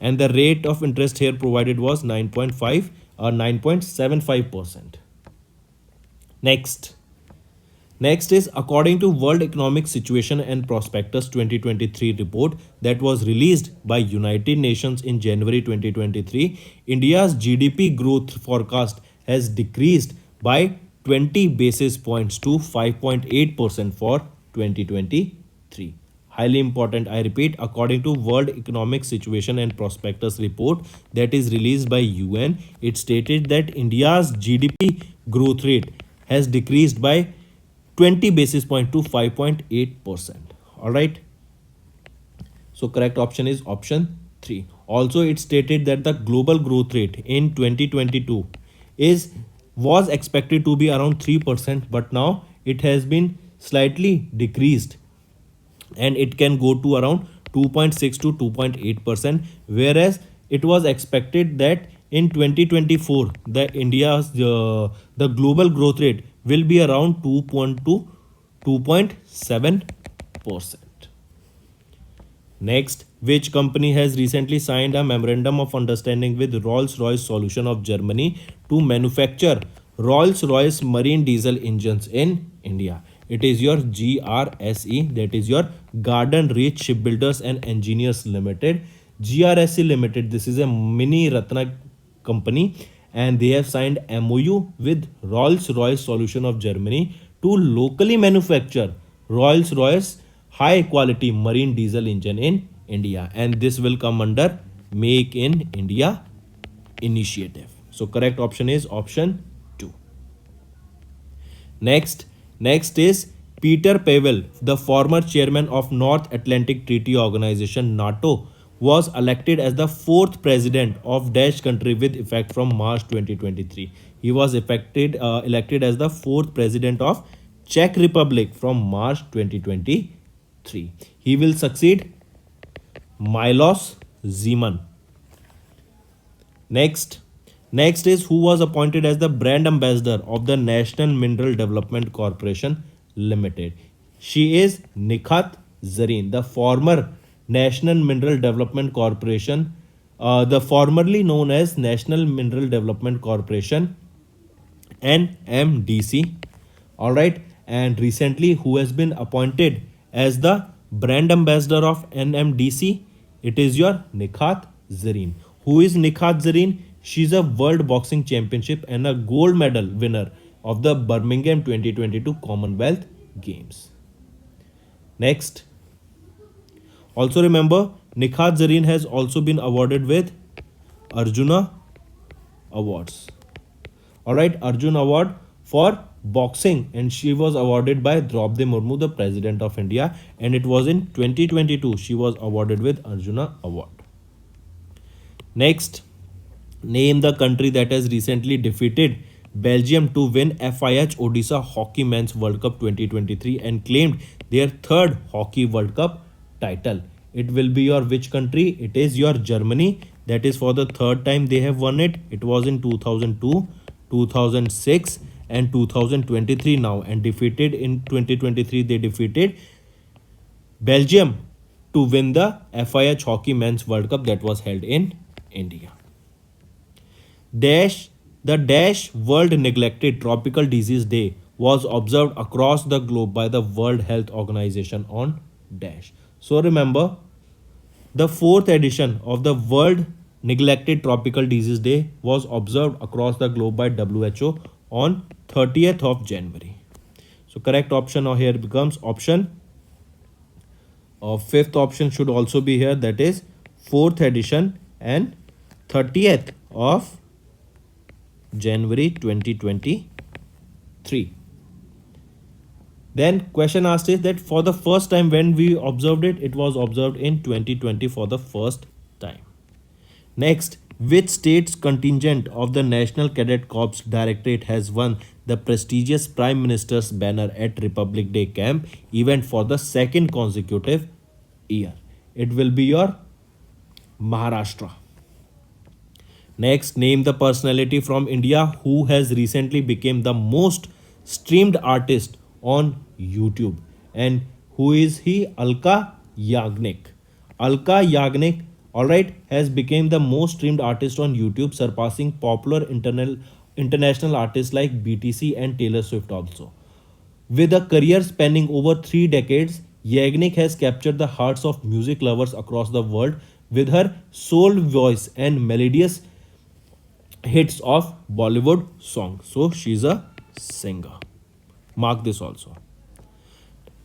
And the rate of interest here provided was 9.5 or 9.75%. Next is, according to World Economic Situation and Prospectus 2023 report that was released by United Nations in January 2023, India's GDP growth forecast has decreased by 20 basis points to 5.8% for 2023. Highly important, I repeat, according to World Economic Situation and Prospectus report that is released by UN, it stated that India's GDP growth rate has decreased by 20 basis point to 5.8%. All right. So correct option is option 3. Also, it stated that the global growth rate in 2022 was expected to be around 3%, but now it has been slightly decreased and it can go to around 2.6 to 2.8%, whereas it was expected that in 2024 the global growth rate will be around 2.2 2.7%. Next, which company has recently signed a memorandum of understanding with Rolls-Royce Solution of Germany to manufacture Rolls-Royce marine diesel engines in India? It is your GRSE, that is your Garden Reach Shipbuilders and Engineers Limited. GRSE Limited, this is a mini Ratna company, and they have signed MOU with Rolls-Royce Solution of Germany to locally manufacture Rolls-Royce high quality marine diesel engine in India, and this will come under Make in India initiative. So correct option is option 2. Next is Peter Pavel, the former chairman of North Atlantic Treaty Organization NATO, was elected as the 4th president of Dash country with effect from March 2023. He was elected as the 4th president of Czech Republic from March 2023. He will succeed Milos Zeman. Next is, who was appointed as the brand ambassador of the National Mineral Development Corporation Limited? She is Nikhat Zareen, the former National Mineral Development Corporation, the formerly known as National Mineral Development Corporation, NMDC. All right, and recently who has been appointed as the brand ambassador of NMDC? It is your Nikhat Zareen. Who is Nikhat Zareen? She's a World Boxing Championship and a gold medal winner of the Birmingham 2022 Commonwealth Games. Next, also remember, Nikhat Zareen has also been awarded with Arjuna Awards. Alright, Arjun Award for boxing, and she was awarded by Draupadi Murmu, the President of India, and it was in 2022 she was awarded with Arjuna Award. Next, name the country that has recently defeated Belgium to win FIH Odisha Hockey Men's World Cup 2023 and claimed their 3rd Hockey World Cup title. It will be your which country? It is your Germany. That is for the 3rd time they have won it. It was in 2002, 2006 and 2023 now, and defeated in 2023 they defeated Belgium to win the FIH Hockey Men's World Cup that was held in India. The World Neglected Tropical Disease Day was observed across the globe by the World Health Organization on dash. So remember, the fourth edition of the World Neglected Tropical Disease Day was observed across the globe by WHO on 30th of January. So correct option here becomes option fifth option should also be here, that is fourth edition and 30th of January 2023. Then question asked is that for the first time when we observed it, it was observed in 2020 for the first time. Next, which state's contingent of the National Cadet Corps Directorate has won the prestigious Prime Minister's banner at Republic Day Camp event for the second consecutive year? It will be your Maharashtra. Next, name the personality from India who has recently become the most streamed artist on YouTube. And who is he? Alka Yagnik. Alka Yagnik, alright, has become the most streamed artist on YouTube, surpassing popular international artists like BTC and Taylor Swift also. With a career spanning over 3 decades, Yagnik has captured the hearts of music lovers across the world with her soul voice and melodious hits of Bollywood songs. So she's a singer. Mark this also.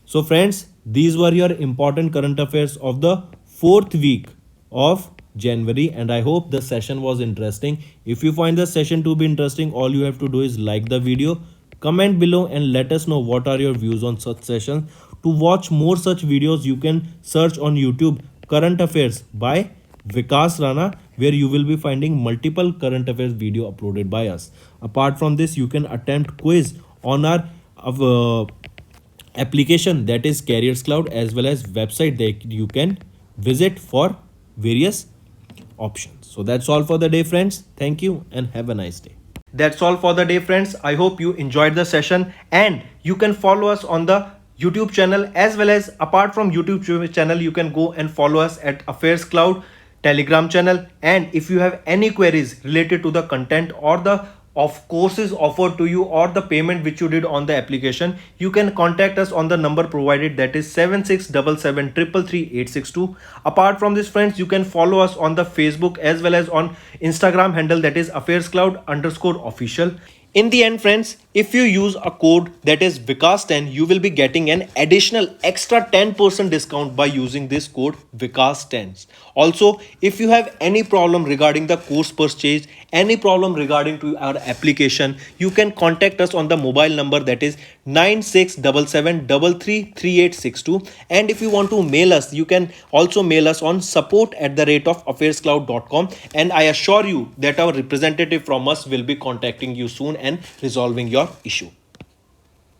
So friends, these were your important current affairs of the fourth week of January, and I hope the session was interesting. If you find the session to be interesting, all you have to do is like the video, comment below and let us know what are your views on such sessions. To watch more such videos, you can search on YouTube Current Affairs by Vikas Rana, where you will be finding multiple current affairs video uploaded by us. Apart from this, you can attempt quiz on our application, that is CurrentAffairs, as well as website that you can visit for various options. So that's all for the day, friends. Thank you and have a nice day. That's all for the day, friends. I hope you enjoyed the session, and you can follow us on the YouTube channel, as well as apart from YouTube channel, you can go and follow us at AffairsCloud Telegram channel. And if you have any queries related to the content or the courses offered to you or the payment which you did on the application, you can contact us on the number provided, that is 7677333862. Apart from this, friends, you can follow us on the Facebook as well as on Instagram handle, that is AffairsCloud_official. In the end, friends, if you use a code that is Vikas10, you will be getting an additional extra 10% discount by using this code Vikas10. Also, if you have any problem regarding the course purchase, any problem regarding to our application, you can contact us on the mobile number, that is 9677333862. And if you want to mail us, you can also mail us on support@affairscloud.com, and I assure you that our representative from us will be contacting you soon and resolving your issue.